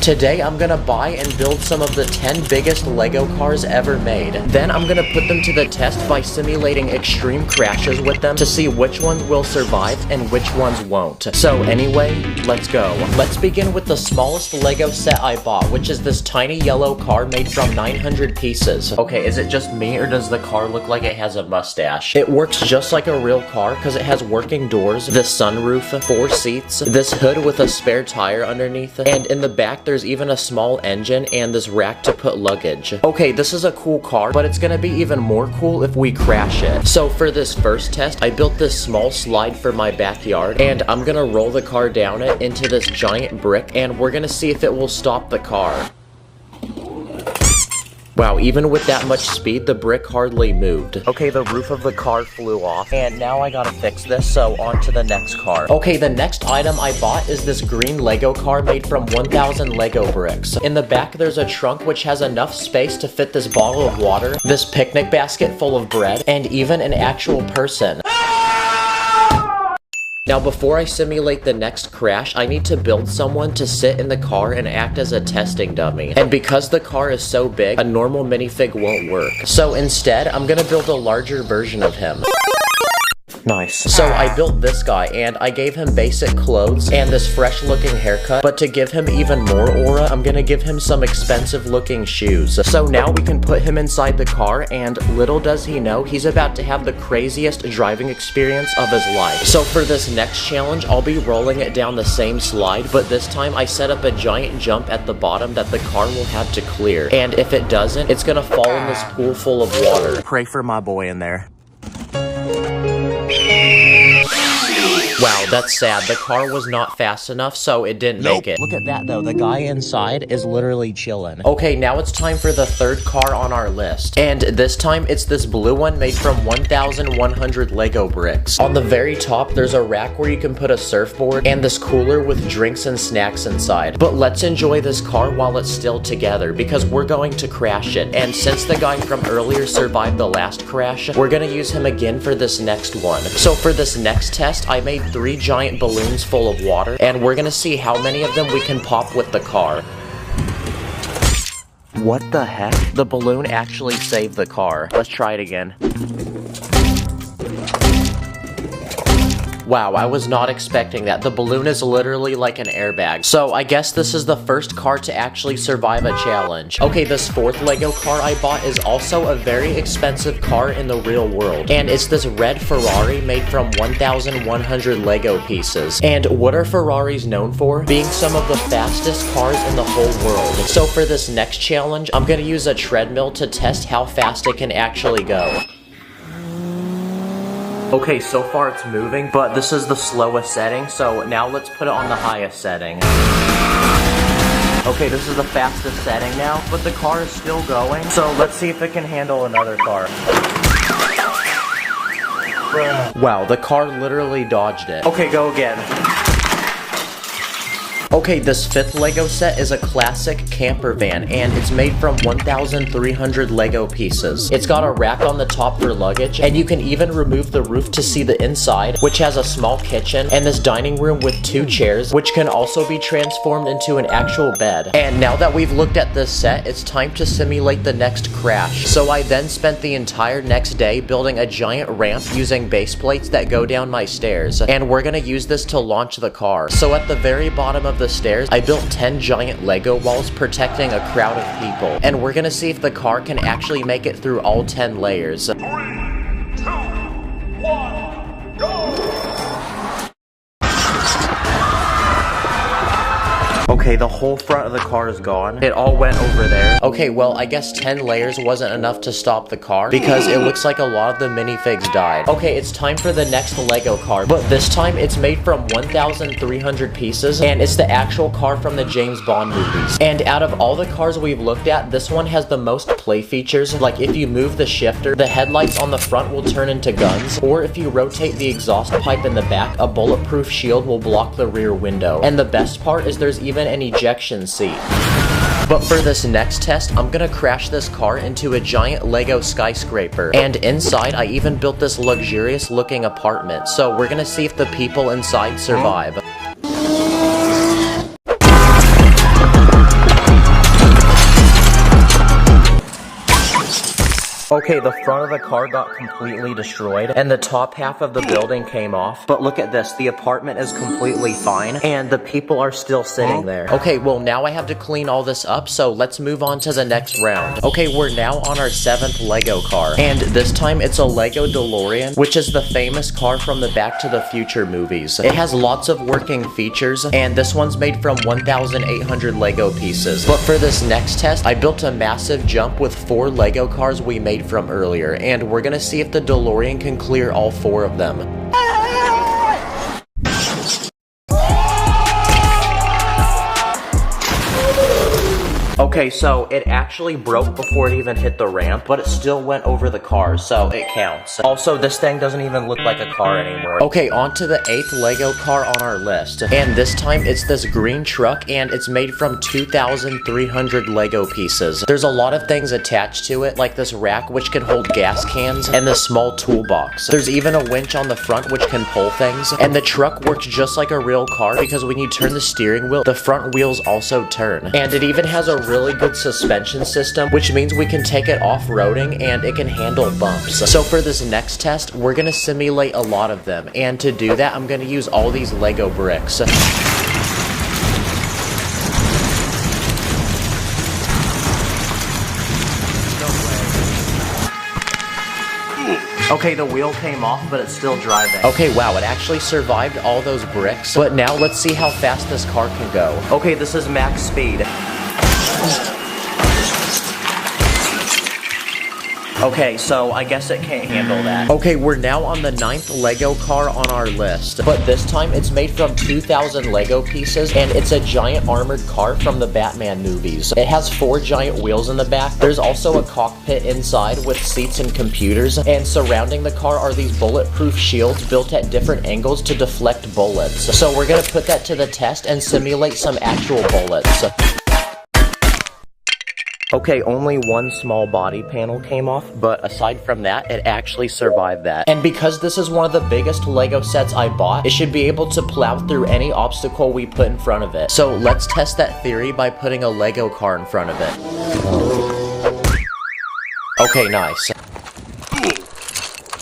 Today I'm gonna buy and build some of the 10 biggest Lego cars ever made. Then I'm gonna put them to the test by simulating extreme crashes with them to see which ones will survive and which ones won't. So anyway, let's go. Let's begin with the smallest Lego set I bought, which is this tiny yellow car made from 900 pieces. Okay, is it just me or does the car look like it has a mustache? It works just like a real car because it has working doors, this sunroof, 4 seats, this hood with a spare tire underneath, and in the back there's even a small engine and this rack to put luggage. Okay, this is a cool car, but it's gonna be even more cool if we crash it. So for this first test, I built this small slide for my backyard, and I'm gonna roll the car down it into this giant brick, and we're gonna see if it will stop the car. Wow, even with that much speed, the brick hardly moved. Okay, the roof of the car flew off, and now I gotta fix this, so on to the next car. Okay, the next item I bought is this green Lego car made from 1,000 Lego bricks. In the back, there's a trunk which has enough space to fit this bottle of water, this picnic basket full of bread, and even an actual person. Now before I simulate the next crash, I need to build someone to sit in the car and act as a testing dummy. And because the car is so big, a normal minifig won't work. So instead, I'm gonna build a larger version of him. Nice. So I built this guy, and I gave him basic clothes and this fresh looking haircut, but to give him even more aura, I'm gonna give him some expensive looking shoes. So now we can put him inside the car, and little does he know, he's about to have the craziest driving experience of his life. So for this next challenge, I'll be rolling it down the same slide, but this time I set up a giant jump at the bottom that the car will have to clear. And if it doesn't, it's gonna fall in this pool full of water. Pray for my boy in there. Wow, that's sad. The car was not fast enough, so it didn't make it. Look at that, though. The guy inside is literally chilling. Okay, now it's time for the third car on our list. And this time, it's this blue one made from 1,100 Lego bricks. On the very top, there's a rack where you can put a surfboard and this cooler with drinks and snacks inside. But let's enjoy this car while it's still together, because we're going to crash it. And since the guy from earlier survived the last crash, we're gonna use him again for this next one. So for this next test, I made 3 giant balloons full of water, and we're gonna see how many of them we can pop with the car. What the heck? The balloon actually saved the car. Let's try it again. Wow, I was not expecting that. The balloon is literally like an airbag. So I guess this is the first car to actually survive a challenge. Okay, this fourth Lego car I bought is also a very expensive car in the real world. And it's this red Ferrari made from 1,100 Lego pieces. And what are Ferraris known for? Being some of the fastest cars in the whole world. So for this next challenge, I'm gonna use a treadmill to test how fast it can actually go. Okay, so far it's moving, but this is the slowest setting, so now let's put it on the highest setting. Okay, this is the fastest setting now, but the car is still going, so let's see if it can handle another car. Wow, the car literally dodged it. Okay, go again. Okay, this fifth Lego set is a classic camper van, and it's made from 1,300 Lego pieces. It's got a rack on the top for luggage, and you can even remove the roof to see the inside, which has a small kitchen, and this dining room with 2 chairs, which can also be transformed into an actual bed. And now that we've looked at this set, it's time to simulate the next crash. So I then spent the entire next day building a giant ramp using base plates that go down my stairs, and we're gonna use this to launch the car. So at the very bottom of the stairs, I built 10 giant Lego walls protecting a crowd of people, and we're gonna see if the car can actually make it through all 10 layers. 3, 2, 1, go! Okay, the whole front of the car is gone. It all went over there. Okay, well, I guess 10 layers wasn't enough to stop the car because it looks like a lot of the minifigs died. Okay, it's time for the next Lego car, but this time it's made from 1,300 pieces, and it's the actual car from the James Bond movies. And out of all the cars we've looked at, this one has the most play features. Like if you move the shifter, the headlights on the front will turn into guns, or if you rotate the exhaust pipe in the back, a bulletproof shield will block the rear window. And the best part is there's even an ejection seat. But for this next test, I'm gonna crash this car into a giant Lego skyscraper. And inside, I even built this luxurious looking apartment. So we're gonna see if the people inside survive. Okay, the front of the car got completely destroyed, and the top half of the building came off. But look at this, the apartment is completely fine, and the people are still sitting there. Okay, well now I have to clean all this up, so let's move on to the next round. Okay, we're now on our 7th Lego car, and this time it's a Lego DeLorean, which is the famous car from the Back to the Future movies. It has lots of working features, and this one's made from 1,800 Lego pieces. But for this next test, I built a massive jump with 4 Lego cars we made from earlier, and we're gonna see if the DeLorean can clear all 4 of them. Okay, so it actually broke before it even hit the ramp, but it still went over the cars, so it counts. Also, this thing doesn't even look like a car anymore. Okay, on to the 8th Lego car on our list. And this time, it's this green truck, and it's made from 2,300 Lego pieces. There's a lot of things attached to it, like this rack, which can hold gas cans, and this small toolbox. There's even a winch on the front, which can pull things. And the truck works just like a real car, because when you turn the steering wheel, the front wheels also turn. And it even has a really good suspension system, which means we can take it off-roading and it can handle bumps. So for this next test, we're gonna simulate a lot of them, and to do that, I'm gonna use all these Lego bricks. Okay, the wheel came off, but it's still driving. Okay, wow, it actually survived all those bricks. But now let's see how fast this car can go. Okay, this is max speed. Okay, so I guess it can't handle that. Okay, we're now on the 9th Lego car on our list. But this time, it's made from 2,000 Lego pieces, and it's a giant armored car from the Batman movies. It has 4 giant wheels in the back. There's also a cockpit inside with seats and computers, and surrounding the car are these bulletproof shields built at different angles to deflect bullets. So we're gonna put that to the test and simulate some actual bullets. Okay, only one small body panel came off, but aside from that, it actually survived that. And because this is one of the biggest Lego sets I bought, it should be able to plow through any obstacle we put in front of it. So let's test that theory by putting a Lego car in front of it. Okay, nice.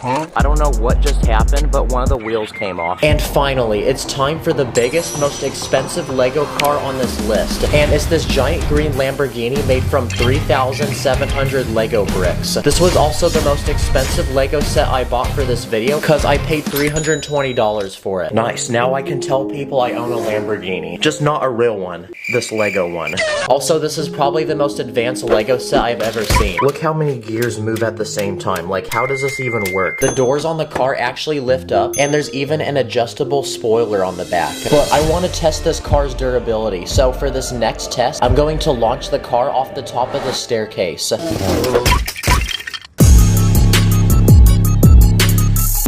I don't know what just happened, but one of the wheels came off. And finally, it's time for the biggest, most expensive Lego car on this list. And it's this giant green Lamborghini made from 3,700 Lego bricks. This was also the most expensive Lego set I bought for this video, because I paid $320 for it. Nice, now I can tell people I own a Lamborghini. Just not a real one. This Lego one. Also, this is probably the most advanced Lego set I've ever seen. Look how many gears move at the same time. Like, how does this even work? The doors on the car actually lift up, and there's even an adjustable spoiler on the back. But I want to test this car's durability, so for this next test, I'm going to launch the car off the top of the staircase.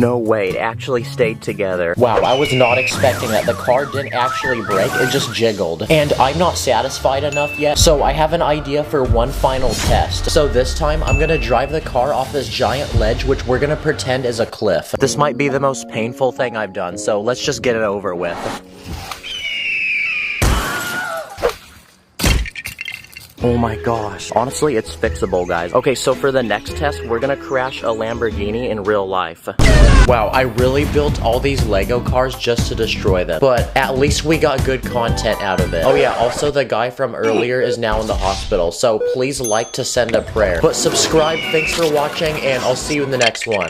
No way, it actually stayed together. Wow, I was not expecting that. The car didn't actually break, it just jiggled. And I'm not satisfied enough yet, so I have an idea for one final test. So this time, I'm gonna drive the car off this giant ledge, which we're gonna pretend is a cliff. This might be the most painful thing I've done, so let's just get it over with. Oh my gosh. Honestly, it's fixable, guys. Okay, so for the next test, we're gonna crash a Lamborghini in real life. Wow, I really built all these Lego cars just to destroy them. But at least we got good content out of it. Oh yeah, also the guy from earlier is now in the hospital, so please like to send a prayer. But subscribe, thanks for watching, and I'll see you in the next one.